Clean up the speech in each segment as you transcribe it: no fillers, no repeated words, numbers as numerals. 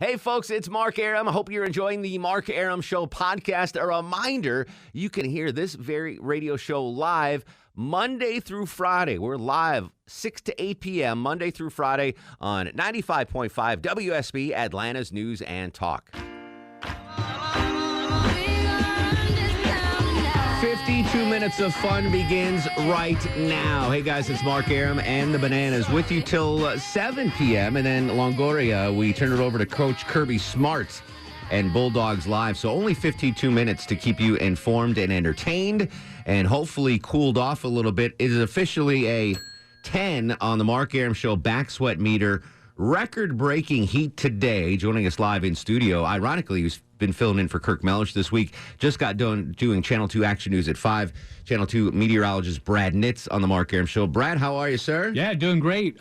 Hey, folks, it's Mark Arum. I hope you're enjoying the Mark Arum Show podcast. A reminder, you can hear this very radio show live Monday through Friday. We're live 6 to 8 p.m. Monday through Friday on 95.5 WSB, Atlanta's News and Talk. 52 minutes of fun begins right now. Hey, guys, it's Mark Arum and the Bananas with you till 7 p.m. And then Longoria, we turn it over to Coach Kirby Smart and Bulldogs Live. So only 52 minutes to keep you informed and entertained and hopefully cooled off a little bit. It is officially a 10 on the Mark Arum Show back sweat meter. Record-breaking heat today. Joining us live in studio, ironically, he's been filling in for Kirk Mellish this week. Just got done doing Channel 2 Action News at 5. Channel 2 meteorologist Brad Nitz on the Mark Arum Show. Brad, how are you, sir? Yeah, doing great.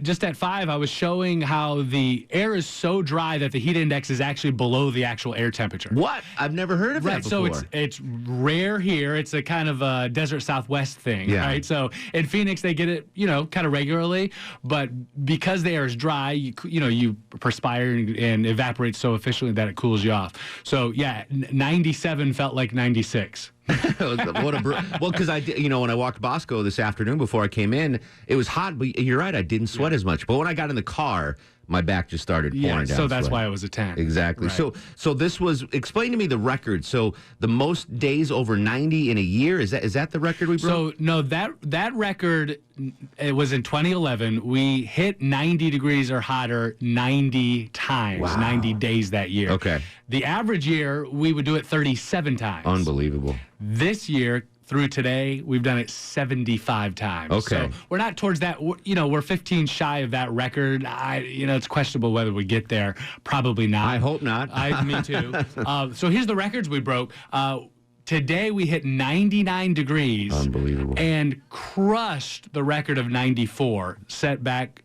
Just at 5, I was showing how the air is so dry that the heat index is actually below the actual air temperature. What? I've never heard of that before. So it's rare here. It's a kind of a desert Southwest thing, right? So in Phoenix, they get it, kind of regularly. But because the air is dry, you perspire and evaporate so efficiently that it cools you off. So, yeah, 97 felt like 96. Well, because I did, when I walked Bosco this afternoon before I came in, it was hot, but you're right, I didn't sweat as much. But when I got in the car, my back just started pouring down. So that's sweat. why it was a 10. Exactly. Right. So this was, explain to me the record. So the most days over 90 in a year, is that the record we broke? So no, that record, it was in 2011. We hit 90 degrees or hotter 90 times, 90 days that year. Okay. The average year, we would do it 37 times. Unbelievable. This year, through today, we've done it 75 times. Okay. So we're not towards that, we're 15 shy of that record. It's questionable whether we get there. Probably not. I hope not. Me too. So here's the records we broke. Today we hit 99 degrees. Unbelievable. And crushed the record of 94, set back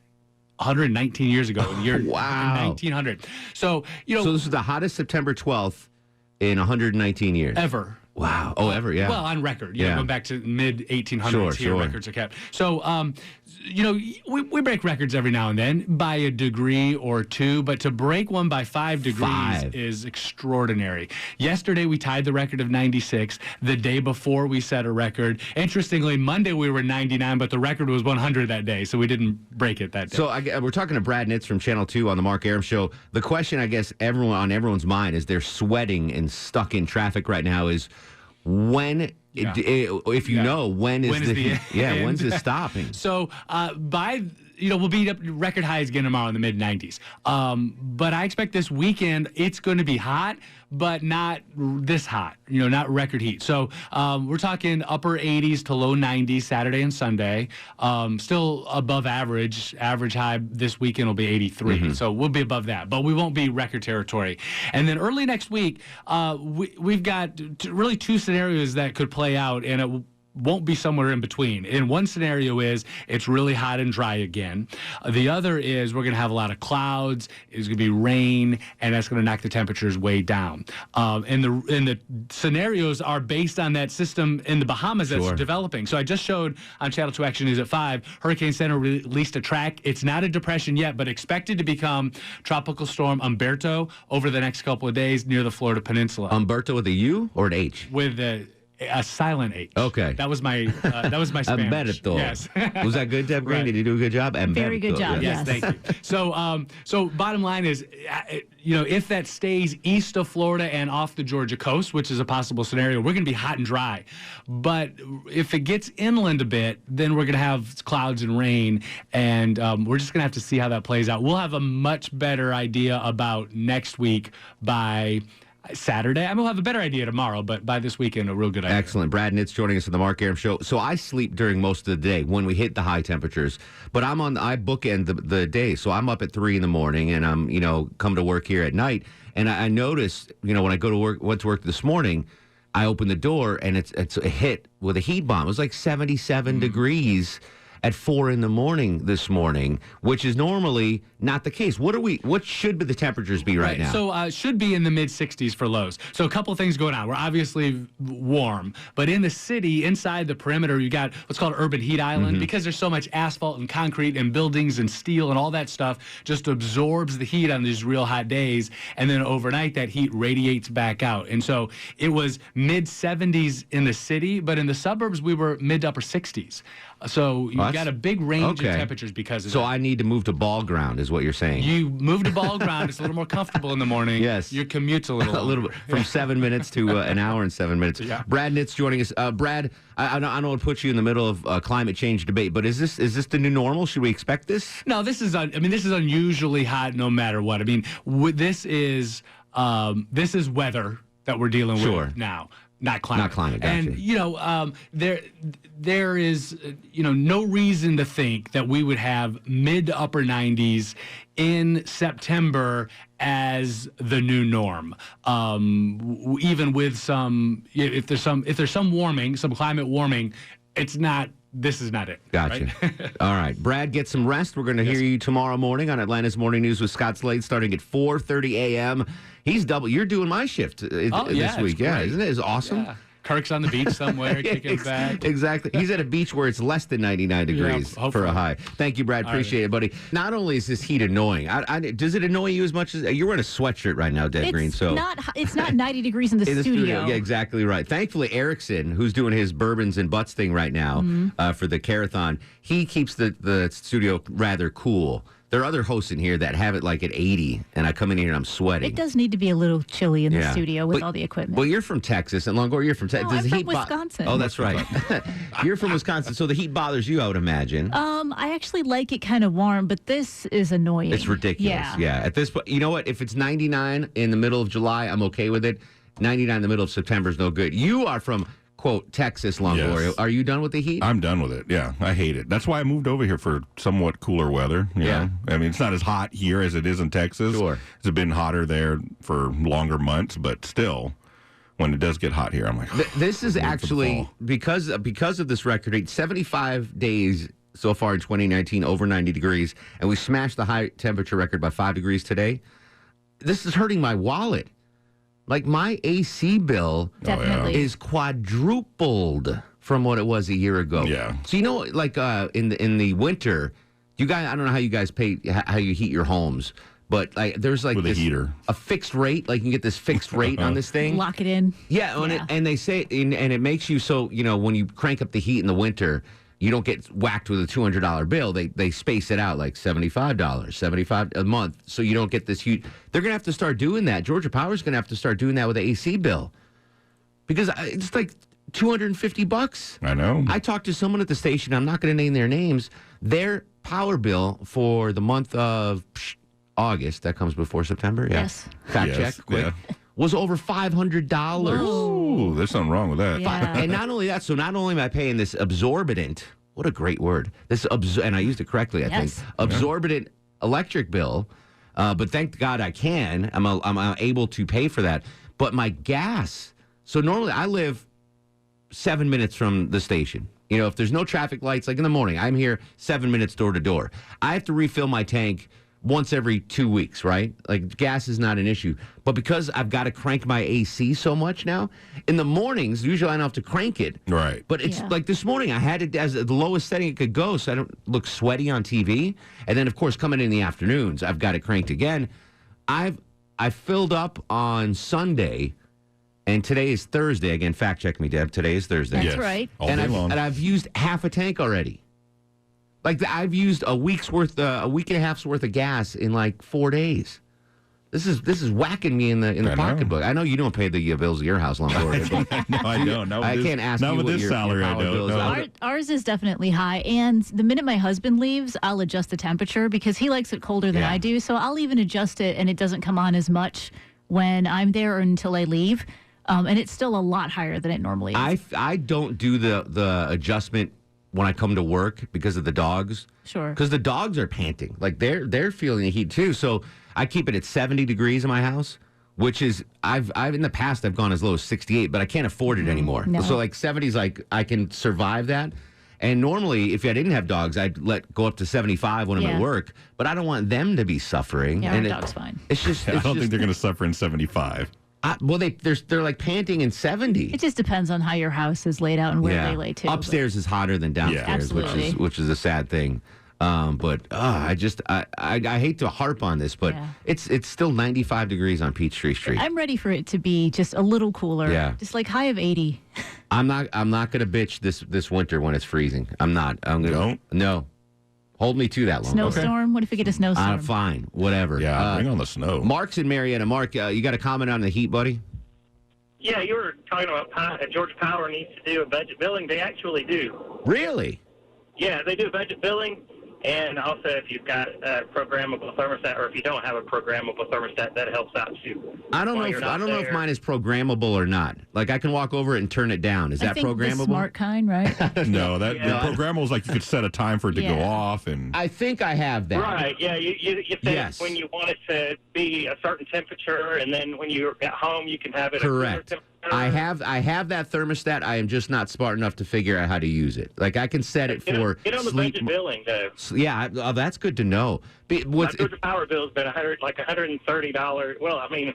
119 years ago in the year 1900. So, So this is the hottest September 12th in 119 years. Ever. Wow. Oh, ever, yeah. Well, on record. Going back to mid-1800s here, records are kept. So, we break records every now and then by a degree or two, but to break one by 5 degrees is extraordinary. Yesterday, we tied the record of 96. The day before, we set a record. Interestingly, Monday, we were 99, but the record was 100 that day, so we didn't break it that day. So we're talking to Brad Nitz from Channel 2 on the Mark Arum Show. The question, I guess, on everyone's mind is they're sweating and stuck in traffic right now is when... if you know, when's it stopping? So we'll beat up record highs again tomorrow in the mid-90s. But I expect this weekend it's going to be hot, but not this hot, not record heat. So we're talking upper 80s to low 90s Saturday and Sunday. Still above average. Average high this weekend will be 83. Mm-hmm. So we'll be above that, but we won't be record territory. And then early next week, we've got really two scenarios that could play out, and it won't be somewhere in between. In one scenario is it's really hot and dry again. The other is we're going to have a lot of clouds. It's going to be rain, and that's going to knock the temperatures way down. And the scenarios are based on that system in the Bahamas that's developing. So I just showed on Channel 2 Action News at 5, Hurricane Center released a track. It's not a depression yet, but expected to become Tropical Storm Umberto over the next couple of days near the Florida Peninsula. Umberto with a U or an H? With a silent H. Okay. That was my Spanish. Umberto. Yes. Was that good, Deb Green? Did you do a good job? Umberto. Very good job, yes. Thank you. So bottom line is, if that stays east of Florida and off the Georgia coast, which is a possible scenario, we're going to be hot and dry. But if it gets inland a bit, then we're going to have clouds and rain, and we're just going to have to see how that plays out. We'll have a much better idea about next week by Saturday. we'll have a better idea tomorrow, but by this weekend, a real good idea. Excellent. Brad Nitz joining us on the Mark Arum Show. So I sleep during most of the day when we hit the high temperatures, but I bookend the day. So I'm up at 3 in the morning and I'm, come to work here at night. And I noticed, when I went to work this morning, I opened the door and it's a hit with a heat bomb. It was like 77 degrees. at 4 in the morning this morning, which is normally not the case. What should the temperatures be right now? So should be in the mid 60s for lows. So a couple things going on. We're obviously warm, but in the city, inside the perimeter, you got what's called urban heat island because there's so much asphalt and concrete and buildings and steel and all that stuff just absorbs the heat on these real hot days. And then overnight, that heat radiates back out. And so it was mid 70s in the city, but in the suburbs, we were mid to upper 60s. So you got a big range of temperatures because of that. So I need to move to ball ground, is what you're saying. You move to ball ground. It's a little more comfortable in the morning. Yes. Your commute's a little bit from 7 minutes to an hour and 7 minutes. Yeah. Brad Nitz joining us. Brad, I don't want to put you in the middle of climate change debate, but is this the new normal? Should we expect this? No, this is unusually hot no matter what. I mean, this is weather that we're dealing with now. Not climate. Not climate, gotcha. And, there is, no reason to think that we would have mid to upper 90s in September as the new norm. Even with if there's some warming, some climate warming, this is not it. Gotcha. Right? All right. Brad, get some rest. We're going to hear you tomorrow morning on Atlanta's Morning News with Scott Slade starting at 4:30 a.m. He's double. You're doing my shift this week. Yeah, isn't it? It's awesome. Yeah. Kirk's on the beach somewhere, kicking back. Exactly. He's at a beach where it's less than 99 degrees for a high. Thank you, Brad. Appreciate it, buddy. Not only is this heat annoying, does it annoy you as much as you're wearing a sweatshirt right now, Deb Green? So it's not 90 degrees in the studio. Yeah, exactly right. Thankfully, Erickson, who's doing his bourbons and butts thing right now for the Carathon, he keeps the studio rather cool. There are other hosts in here that have it like at 80, and I come in here and I'm sweating. It does need to be a little chilly in the studio with all the equipment. Well, you're from Texas, and Longoria, you're from Texas. No, I'm from Wisconsin. Oh, that's right. You're from Wisconsin, so the heat bothers you, I would imagine. I actually like it kind of warm, but this is annoying. It's ridiculous. Yeah. At this point, you know what? If it's 99 in the middle of July, I'm okay with it. 99 in the middle of September is no good. You are from, quote, Texas, Longoria. Yes. Are you done with the heat? I'm done with it. Yeah, I hate it. That's why I moved over here for somewhat cooler weather. You know? I mean, it's not as hot here as it is in Texas. Sure. It's been hotter there for longer months, but still, when it does get hot here, I'm like, this is actually, because of this record rate, 75 days so far in 2019, over 90 degrees, and we smashed the high temperature record by 5 degrees today. This is hurting my wallet. Like, my AC bill is quadrupled from what it was a year ago. Yeah. So, like in the winter, you guys, I don't know how you guys how you heat your homes, but like there's like with a heater, a fixed rate. Like, you can get this fixed rate on this thing. Lock it in. Yeah, and they say, and it makes you so, when you crank up the heat in the winter, you don't get whacked with a $200 bill. They space it out like $75 a month, so you don't get this huge. They're going to have to start doing that. Georgia Power's going to have to start doing that with the AC bill, because it's like $250. I know. I talked to someone at the station. I'm not going to name their names. Their power bill for the month of August, that comes before September. Yeah. Yes. Fact check. Quick. Was over $500. Ooh, there's something wrong with that. Yeah. And not only that, so not only am I paying this absorbent, what a great word, and I used it correctly, I think, absorbent electric bill, but thank God I can. I'm able to pay for that. But my gas, so normally I live 7 minutes from the station. If there's no traffic lights, like in the morning, I'm here 7 minutes door to door. I have to refill my tank once every 2 weeks, right? Like, gas is not an issue. But because I've got to crank my AC so much now, in the mornings, usually I don't have to crank it. Right. But it's like this morning, I had it as the lowest setting it could go so I don't look sweaty on TV. And then, of course, coming in the afternoons, I've got it cranked again. I filled up on Sunday, and today is Thursday. Again, fact check me, Deb. Today is Thursday. That's right. All day long. And I've used half a tank already. Like, I've used a week and a half's worth of gas in like 4 days. This is whacking me in the pocketbook. I know you don't pay the bills of your house, Longoria. No, I don't. I can't ask not you with what this your salary. power I don't. bill is. Ours is definitely high, and the minute my husband leaves, I'll adjust the temperature because he likes it colder than I do. So I'll even adjust it, and it doesn't come on as much when I'm there or until I leave. And it's still a lot higher than it normally is. I don't do the adjustment when I come to work because of the dogs. Sure. Because the dogs are panting. Like, they're feeling the heat too. So I keep it at 70 degrees in my house, which is, I've in the past, I've gone as low as 68, but I can't afford it anymore. No. So like 70 is like, I can survive that. And normally, if I didn't have dogs, I'd let go up to 75 when I'm at Yeah. work. But I don't want them to be suffering. Yeah, and our dog's fine. It's just. I don't think they're going to suffer in 75. Well, they're like panting in 70. It just depends on how your house is laid out and where they lay too. Upstairs is hotter than downstairs, Absolutely. which is a sad thing. But I hate to harp on this, but it's still 95 degrees on Peachtree Street. I'm ready for it to be just a little cooler. Yeah. Just like high of 80. I'm not gonna bitch this winter when it's freezing. I'm not. I'm gonna no. Hold me to that long. Snowstorm? What if we get a snowstorm? Fine, whatever. Yeah, bring on the snow. Mark's in Marietta. Mark, you got a comment on the heat, buddy? Yeah, you were talking about Georgia Power needs to do a budget billing. They actually do. Really? Yeah, they do budget billing. And also, if you've got a programmable thermostat, or if you don't have a programmable thermostat, that helps out too. I don't know if mine is programmable or not. Like I can walk over it and turn it down. Is that I think programmable? The smart kind, right? No, the programmable is like you could set a time for it to go off, and I think I have that. Right? Yeah, you set when you want it to be a certain temperature, and then when you're at home, you can have it. Correct. I have that thermostat. I am just not smart enough to figure out how to use it. Like I can set it for get on the budget billing though. Yeah, that's good to know. My Georgia Power bill's been $130. Well, I mean,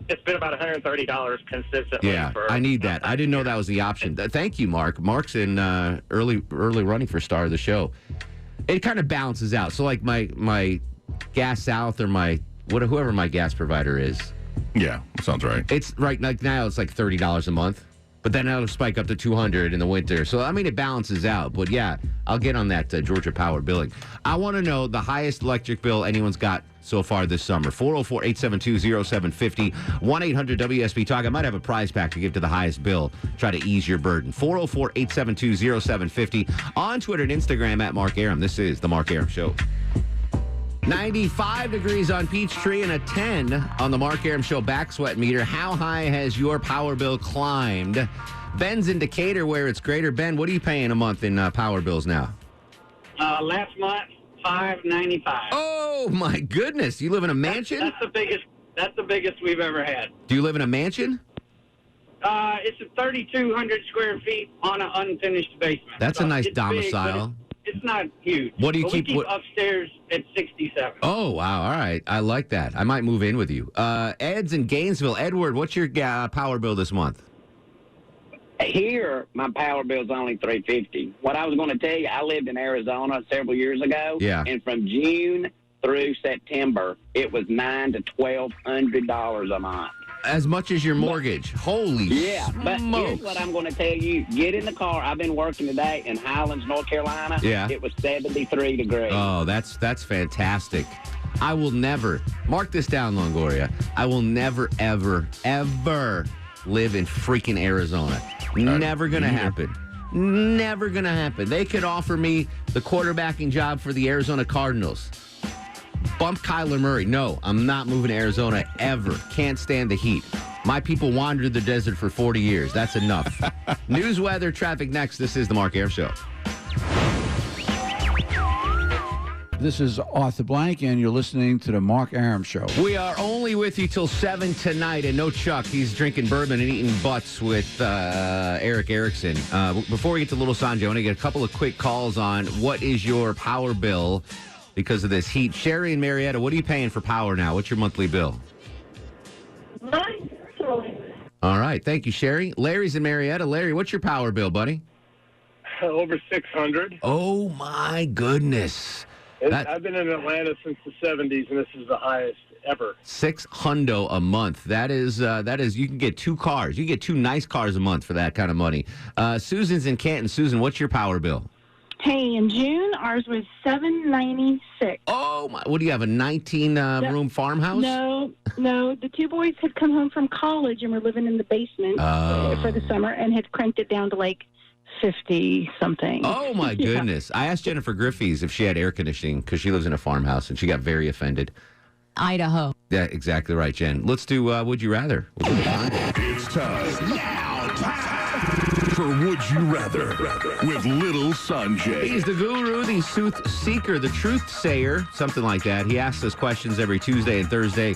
it's been about $130 consistently. Yeah, I need that. I didn't know that was the option. Thank you, Mark. Mark's in early running for star of the show. It kind of balances out. So like my Gas South or whoever my gas provider is. yeah, sounds right. It's right like now it's like $30 a month, but then it'll spike up to $200 in the winter. So I mean it balances out. But yeah, I'll get on that Georgia Power billing. I want to know the highest electric bill anyone's got so far this summer. 404-872-0750, 1-800-WSB Talk. I might have a prize pack to give to the highest bill. Try to ease your burden. 404-872-0750 on Twitter and Instagram at Mark Arum. This is the Mark Arum Show. 95 degrees on Peachtree and a 10 on the Mark Arum Show back sweat meter. How high has your power bill climbed? Ben's in Decatur where it's greater. Ben, what are you paying a month in power bills now? Last month, $5.95. Oh my goodness! You live in a mansion? That's the biggest. That's the biggest we've ever had. Do you live in a mansion? It's a 3,200 square feet on an unfinished basement. That's a nice domicile. Big, it's not huge. What do you but keep? We keep upstairs at 67. Oh wow! All right, I like that. I might move in with you. Ed's in Gainesville. Edward, what's your power bill this month? Here, my power bill's only $350. What I was going to tell you, I lived in Arizona several years ago. Yeah. And from June through September, it was $900 to $1,200 a month. As much as your mortgage. Holy Yeah, but smokes. here's what I'm going to tell you. Get in the car. I've been working today in Highlands, North Carolina. Yeah. It was 73 degrees. Oh, that's fantastic. I will never, mark this down, Longoria, I will never, ever, ever live in freaking Arizona. Never going to happen. Never going to happen. They could offer me the quarterbacking job for the Arizona Cardinals. Bump Kyler Murray. No, I'm not moving to Arizona ever. Can't stand the heat. My people wandered the desert for 40 years. That's enough. News, weather, traffic next. This is the Mark Arum Show. This is Arthur Blank, and you're listening to the Mark Arum Show. We are only with you till 7 tonight, and no Chuck. He's drinking bourbon and eating butts with Eric Erickson. Before we get to Lil Sanjay, I want to get a couple of quick calls on what is your power bill because of this heat. Sherry and Marietta, what are you paying for power now? What's your monthly bill? All right. Thank you, Sherry. Larry's in Marietta. Larry, what's your power bill, buddy? Over $600. Oh, my goodness. I've been in Atlanta since the 70s, and this is the highest ever. $600 a month. That is. You can get two cars. You can get two nice cars a month for that kind of money. Susan's in Canton. Susan, what's your power bill? Hey, in June, ours was $796. Oh my! What do you have? A 19-room farmhouse? No. The two boys had come home from college and were living in the basement for the summer, and had cranked it down to like 50 something. Oh my goodness! I asked Jennifer Griffey's if she had air conditioning because she lives in a farmhouse, and she got very offended. Idaho. Yeah, exactly right, Jen. Let's do Would You Rather. It's time now for Would You Rather with Lil Sanjay. He's the guru, the sooth seeker, the truth sayer, something like that. He asks us questions every Tuesday and Thursday.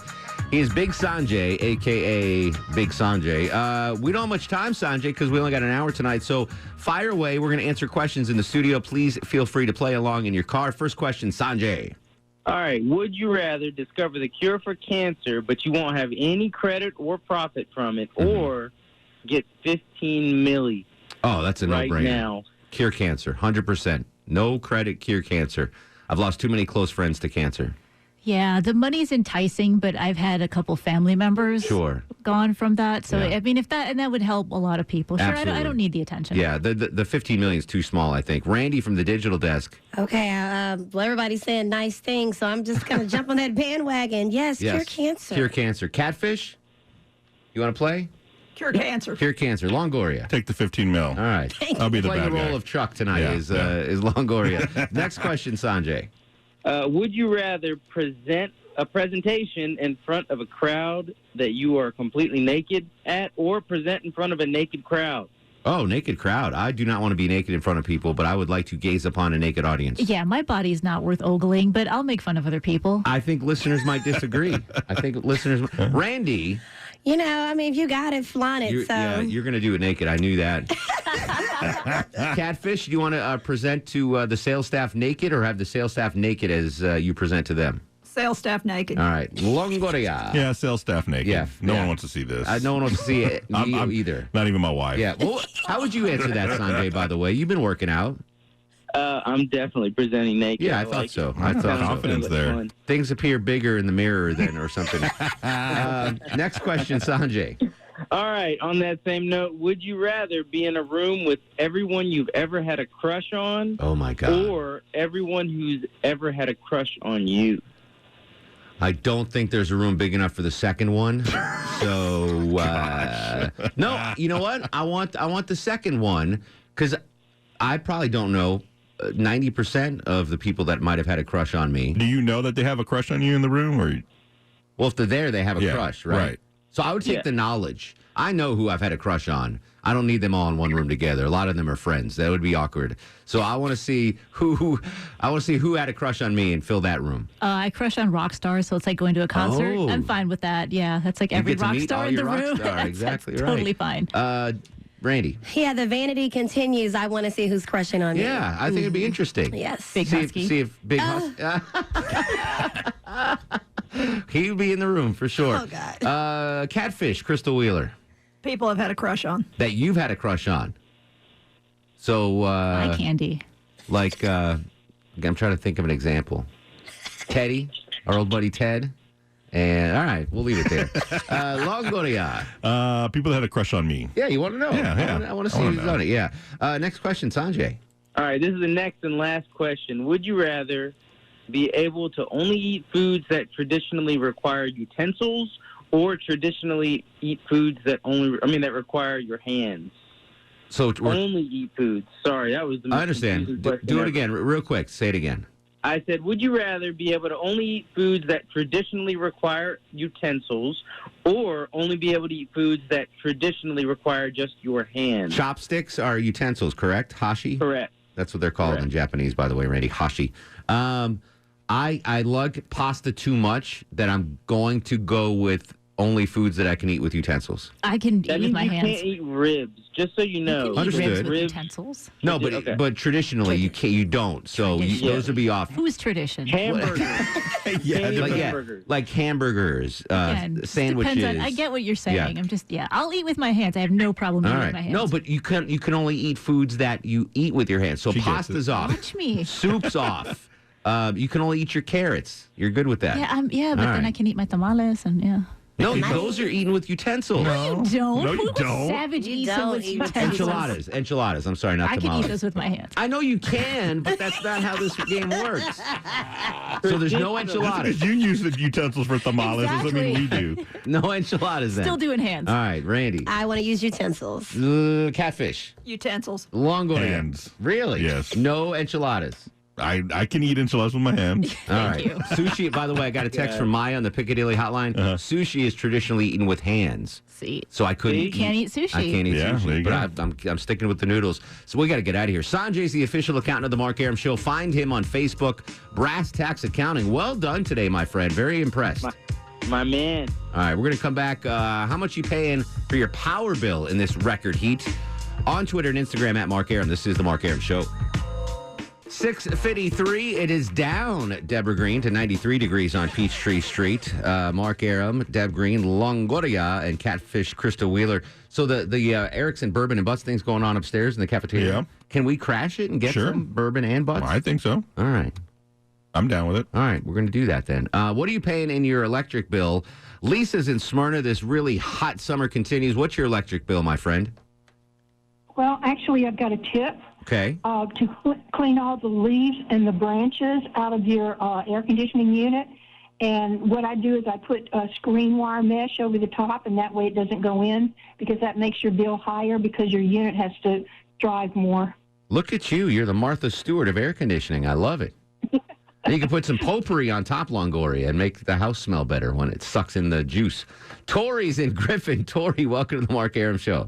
He is Big Sanjay, a.k.a. Big Sanjay. We don't have much time, Sanjay, because we only got an hour tonight. So fire away. We're going to answer questions in the studio. Please feel free to play along in your car. First question, Sanjay. All right. Would you rather discover the cure for cancer, but you won't have any credit or profit from it, or get 15 milli? Oh, that's a no-brainer. Right now. Cure cancer, 100%. No credit, cure cancer. I've lost too many close friends to cancer. Yeah, the money's enticing, but I've had a couple family members gone from that. So, I mean, that would help a lot of people. Sure, I don't need the attention. Yeah, the 15 million is too small, I think. Randy from the digital desk. Okay, well, everybody's saying nice things, so I'm just going to jump on that bandwagon. Yes, cure cancer. Cure cancer. Catfish, you want to play? Cure cancer. Cure cancer. Longoria. Take the 15 mil. All right. I'll be the Playing bad the guy. role of Chuck tonight is Longoria. Next question, Sanjay. Would you rather present a presentation in front of a crowd that you are completely naked at, or present in front of a naked crowd? Oh, naked crowd. I do not want to be naked in front of people, but I would like to gaze upon a naked audience. Yeah, my body's not worth ogling, but I'll make fun of other people. I think listeners might disagree. Randy. You know, I mean, if you got it, flaunt it. Yeah, you're going to do it naked. I knew that. Catfish, do you want to present to the sales staff naked, or have the sales staff naked as you present to them? Sales staff naked. All right. Longoria. Yeah, sales staff naked. Yeah. No one wants to see this. No one wants to see it either. Not even my wife. Yeah. Well, how would you answer that, Sanjay, by the way? You've been working out. I'm definitely presenting naked. Yeah, I thought so. I thought confidence there. Fun. Things appear bigger in the mirror than or something. Next question, Sanjay. All right. On that same note, would you rather be in a room with everyone you've ever had a crush on? Oh, my God. Or everyone who's ever had a crush on you? I don't think there's a room big enough for the second one. So, no, you know what? I want the second one, because I probably don't know 90% of the people that might have had a crush on me. Do you know that they have a crush on you in the room? Or Well, if they're there, they have a crush, right? So I would take the knowledge. I know who I've had a crush on. I don't need them all in one room together. A lot of them are friends. That would be awkward. So I want to see who had a crush on me and fill that room. I crush on rock stars, so it's like going to a concert. Oh. I'm fine with that. Yeah, that's like every get to rock meet star all in the your rock room. star. Exactly that's right. Totally fine. Randy. Yeah, the vanity continues. I want to see who's crushing on me. Yeah, I think it'd be interesting. Yes. Big Husky. See if Big Husky. He'd be in the room for sure. Oh, God. Catfish, Crystal Wheeler. People I've had a crush on. That you've had a crush on. So, Eye candy. Like, I'm trying to think of an example. Teddy, our old buddy Ted. And, all right, we'll leave it there. Longoria. People that had a crush on me. Yeah, you want to know. Yeah. I want to see who's on it, yeah. Next question, Sanjay. All right, this is the next and last question. Would you rather be able to only eat foods that traditionally require utensils, or traditionally eat foods that require your hands? So only eat foods. Sorry, that was the most I understand. confusing question Do it ever. again, real quick. Say it again. I said, would you rather be able to only eat foods that traditionally require utensils, or only be able to eat foods that traditionally require just your hands? Chopsticks are utensils, correct? Hashi? Correct. That's what they're called in Japanese, by the way, Randy. Hashi. I like pasta too much that I'm going to go with only foods that I can eat with utensils. I can That eat with means my you hands. can't eat ribs, just so you know. You can eat Understood. ribs with utensils. No, but traditionally you don't. So those would be off. Whose tradition? Hamburgers. Like hamburgers, Again, sandwiches. Depends on, I get what you're saying. Yeah. I'll eat with my hands. I have no problem All eating right. with my hands. No, but you can only eat foods that you eat with your hands. So She gets pasta's it. off. Watch me. Soup's off. You can only eat your carrots. You're good with that. Yeah, but All then right. I can eat my tamales and yeah. No, those are eaten with utensils. No, you don't. No, you Who don't. Savage You eats don't them with eat utensils. Enchiladas. I'm sorry, not I can tamales. eat those with my hands. I know you can, but that's not how this game works. So there's no enchiladas. Because you use the utensils for tamales doesn't mean we do. No enchiladas then. Still doing hands. All right, Randy. I want to use utensils. Catfish. Utensils. Longoria. Hands. Really? Yes. No enchiladas. I can eat enchiladas with my hands. All right. you. Sushi, by the way, I got a text from Maya on the Piccadilly hotline. Sushi is traditionally eaten with hands. See. So I couldn't You can't eat sushi. I can't eat Yeah, there sushi, you but I'm sticking with the noodles. So we got to get out of here. Sanjay's the official accountant of the Mark Arum Show. Find him on Facebook, Brass Tax Accounting. Well done today, my friend. Very impressed. My man. All right, we're going to come back. How much you paying for your power bill in this record heat? On Twitter and Instagram at Mark Arum. This is the Mark Arum Show. 6:53. It is down, Deborah Green, to 93 degrees on Peachtree Street. Mark Arum, Deb Green, Longoria, and Catfish Krista Wheeler. So the Erickson bourbon and butts thing's going on upstairs in the cafeteria. Yeah. Can we crash it and get some bourbon and butts? Well, I think so. All right. I'm down with it. All right, we're going to do that then. What are you paying in your electric bill? Lisa's in Smyrna. This really hot summer continues. What's your electric bill, my friend? Well, actually, I've got a tip. Okay. To clean all the leaves and the branches out of your air conditioning unit. And what I do is I put a screen wire mesh over the top, and that way it doesn't go in, because that makes your bill higher because your unit has to drive more. Look at you. You're the Martha Stewart of air conditioning. I love it. You can put some potpourri on top, Longoria, and make the house smell better when it sucks in the juice. Tori's in Griffin. Tori, welcome to the Mark Arum Show.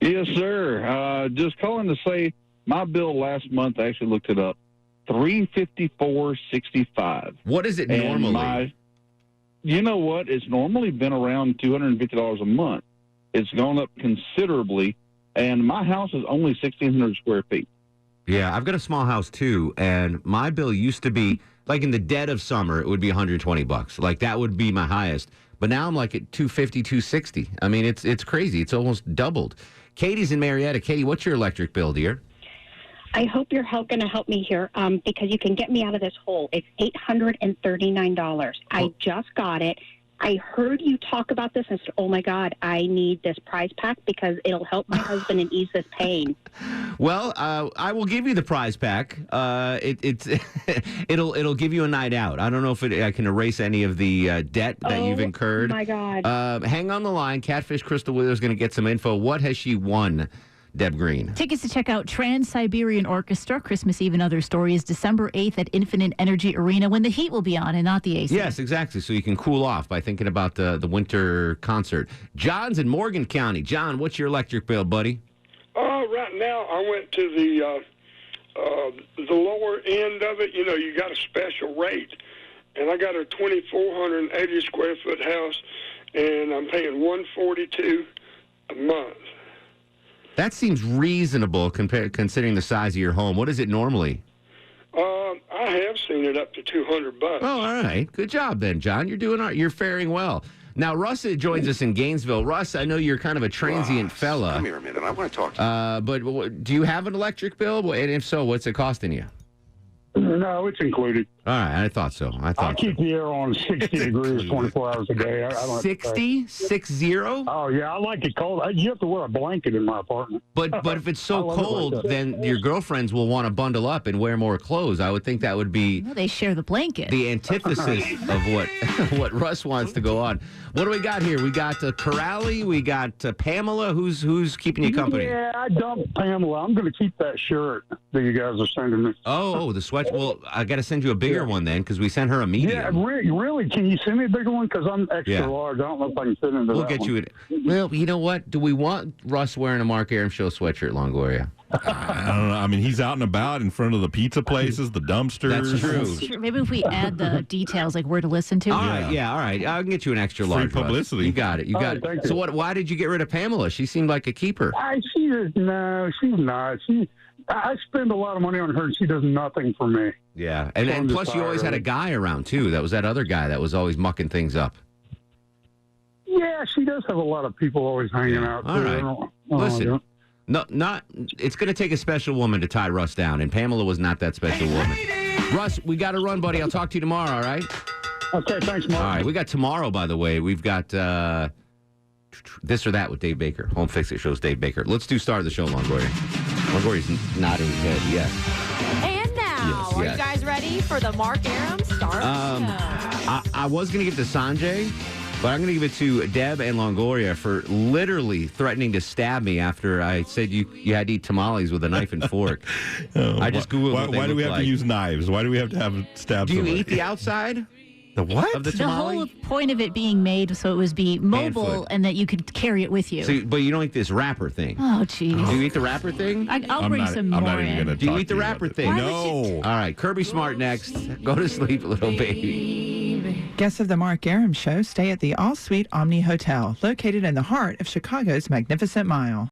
Yes, sir. Just calling to say my bill last month, I actually looked it up, $354.65. What is it normally? You know what? It's normally been around $250 a month. It's gone up considerably, and my house is only 1,600 square feet. Yeah, I've got a small house too, and my bill used to be, like in the dead of summer, it would be $120. Like that would be my highest. But now I'm like at $250, $260. I mean, it's crazy. It's almost doubled. Katie's in Marietta. Katie, what's your electric bill, dear? I hope you're going to help me here because you can get me out of this hole. It's $839. I just got it. I heard you talk about this and said, oh, my God, I need this prize pack because it'll help my husband and ease this pain. Well, I will give you the prize pack. It'll give you a night out. I don't know if I can erase any of the debt that you've incurred. Oh, my God. Hang on the line. Catfish Crystal Wheeler is going to get some info. What has she won, Deb Green? Tickets to check out Trans-Siberian Orchestra, Christmas Eve and Other Stories, December 8th at Infinite Energy Arena, when the heat will be on and not the AC. Yes, exactly. So you can cool off by thinking about the winter concert. John's in Morgan County. John, what's your electric bill, buddy? Right now, I went to the lower end of it. You know, you got a special rate. And I got a 2,480 square foot house, and I'm paying $142 a month. That seems reasonable considering the size of your home. What is it normally? I have seen it up to $200. Oh, all right. Good job then, John. You're faring well. Now, Russ joins us in Gainesville. Russ, I know you're kind of a transient fella. Come here a minute. I want to talk to you. But do you have an electric bill? And if so, what's it costing you? No, it's included. All right, I thought so. I keep the air on 60 degrees 24 hours a day. I don't 60? 60? Oh, yeah, I like it cold. You have to wear a blanket in my apartment. But if it's so cold, then your girlfriends will want to bundle up and wear more clothes. I would think that would be... Well, they share the blanket. The antithesis of what Russ wants to go on. What do we got here? We got Corrali, we got Pamela. Who's keeping you company? Yeah, I dumped Pamela. I'm going to keep that shirt that you guys are sending me. Oh, the sweat. Well, I got to send you a bigger one then, because we sent her a medium. Yeah, really? Can you send me a bigger one? Because I'm extra large. I don't know if I can fit into that. We'll get you it. Well, you know what? Do we want Russ wearing a Mark Arum Show sweatshirt, Longoria? I don't know. I mean, he's out and about in front of the pizza places, the dumpsters. That's true. That's true. Maybe if we add the details, like where to listen to. All right, all right. I can get you an extra large. Free publicity. Russ. You got it. You got it. So why did you get rid of Pamela? She seemed like a keeper. No, she's not. I spend a lot of money on her, and she does nothing for me. Yeah, and plus you always had a guy around, too. That was that other guy that was always mucking things up. Yeah, she does have a lot of people always hanging out. All right. Listen, it's going to take a special woman to tie Russ down, and Pamela was not that special woman. Russ, we got to run, buddy. I'll talk to you tomorrow, all right? Okay, thanks, Mark. All right, we got tomorrow, by the way. We've got This or That with Dave Baker. Home Fix It shows Dave Baker. Let's do Star of the Show, Longoria. Longoria's nodding his head, yes. And now, are you guys ready for the Mark Arum Star of the Show? I was going to give it to Sanjay, but I'm going to give it to Deb and Longoria for literally threatening to stab me after I said you had to eat tamales with a knife and fork. I just Googled Why do we have to use knives? Why do we have to have stabs? Do you eat the outside? The what? Of the The tamale? whole point of it being made so it was mobile and that you could carry it with you. So, but you don't eat this wrapper thing. Oh, geez. Do you eat the wrapper thing? I'll bring some more in. Do you eat the wrapper thing? No. All right, Kirby Smart next. Go to sleep, little baby. Guests of the Mark Arum Show stay at the All Suite Omni Hotel, located in the heart of Chicago's Magnificent Mile.